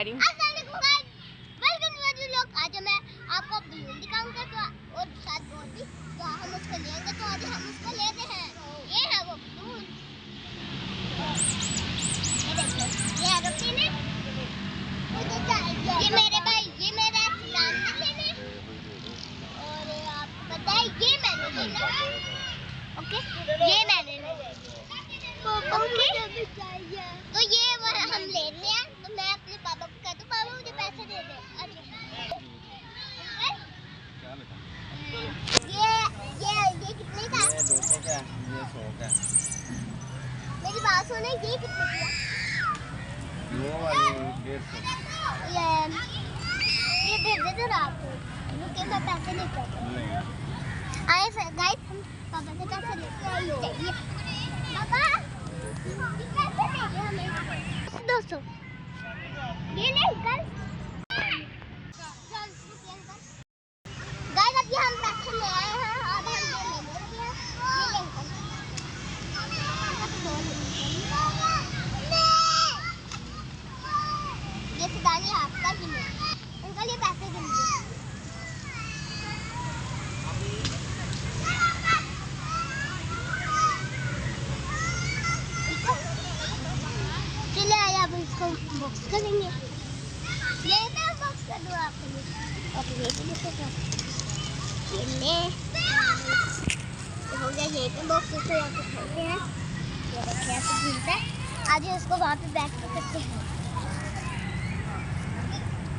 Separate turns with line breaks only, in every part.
आज मैं आपको बलून दिखाऊंगा तो और साथ और भी तो हम उसको लेंगे तो आज हम उसको लेते हैं। ये है वो बलून, ये देखो ये एरोप्लेन है। ये मेरे भाई ये मेरा डांसर लेने और आपको पता है ये मैंने लेना। ओके ये मैंने लेना। ओके तो ये हम ले रहे हैं तो मैं अपने पापा को कहता हूँ पापा मुझे पैसे दे दे। ये कितने का?
ये 200 का, ये 100 का।
मेरी बात सुनो ये कितने का?
वो वाली 150।
ये दे दे दो आपको क्योंकि मैं पैसे नहीं करता। आए गाइस हम पापा से पैसे लेते हैं चाहिए। पापा पैसे देंगे हमें 200 ये ले कर। गाइस अभी हम पैसे ले आए हैं अब हम ले लेते हैं। ये सुदानी आपका ही है अंकल ये पैसे गिनिए। चलिए आइए अब इसको बॉक्स करेंगे। ये मैं बॉक्स कर दूँ आपके लिए। ओके ये भी देखो ये ले हो गया ये भी बॉक्स इसको यहाँ पे खोलते हैं। ये देखिए ऐसे घूमता है। आज इसको वहाँ पे बैक करते हैं।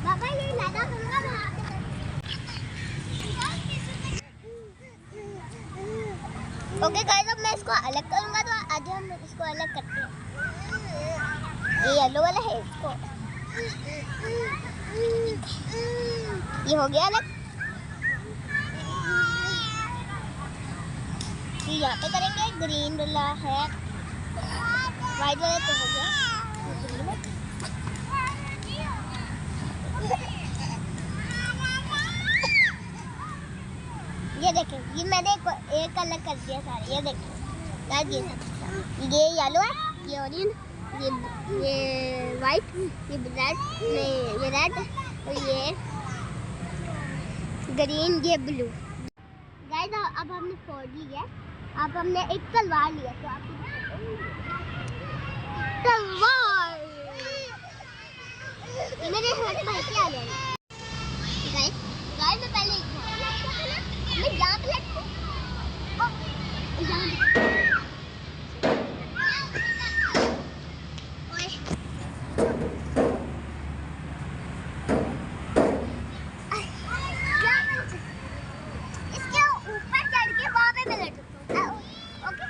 बाबा ये लगा दूंगा मैं आके। ओके गाइस अब मैं इसको अलग करूंगा तो आज हम इसको अलग करते हैं। ये येलो वाला है इसको ये हो गया अलग। ये यहाँ पे करेंगे ग्रीन वाला है वाइट वाला तो हो गया। ये देखें ये मैंने एक अलग कर दिया सारे। ये देखें ये सब ये येलो है ये ऑरेंज ये वाइट ये ब्लैक ये रेड और ये ग्रीन ये ब्लू। गाइस अब हमने फोड़ लिया। अब हमने एक तलवार लिया तो आपको तलवार मेरे हाथ भाई क्या आ गया। गाइस मैं पहले मैं यहाँ पे लगूँ इसके ऊपर चढ़ के वहाँ पे मैं लटकता हूँ। ओके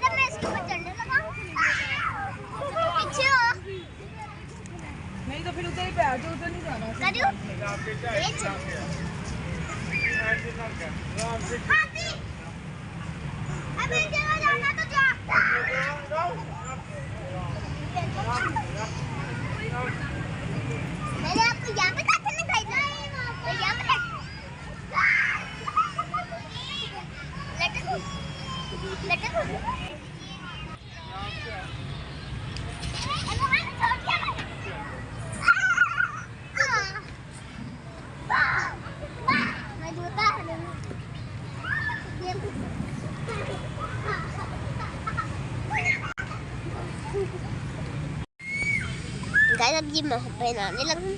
मैं इसके ऊपर चढ़ने लगा पीछे हो
नहीं तो फिर उधर ही बैठ जाओ उधर नहीं जाना।
अभी जाना तो जा। मैंने आपको यहाँ पे कहा था ना गाइस तो यहाँ पे लटको गाइस अब ये मैं पहनाने लगूं।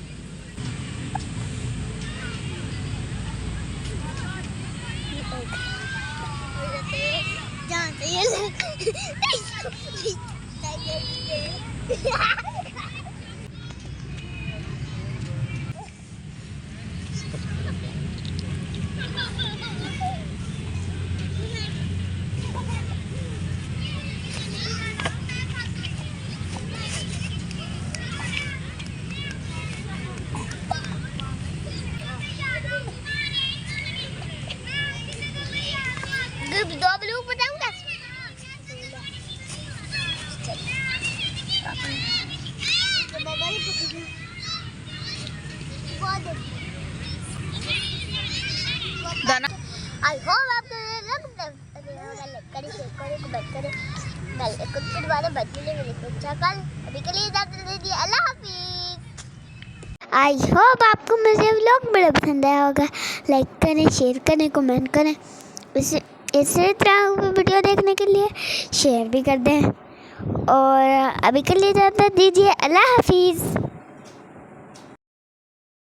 जानते ये दो ब्लू बताऊंगा।
दाना
आई होप आपको लाइक करें, शेयर करें, कमेंट करें, बेल आइकन को दबाना मत भूलिए। मेरे को कल अभी के लिए इजाजत दीजिए। अल्लाह हाफिज। आई होप आपको मेरे व्लॉग बड़ा पसंद आया होगा। लाइक करें, शेयर करें, कमेंट करें। इसी तरह वीडियो देखने के लिए शेयर भी कर दें। और अभी के लिए इजाजत दीजिए। अल्लाह हाफिज़।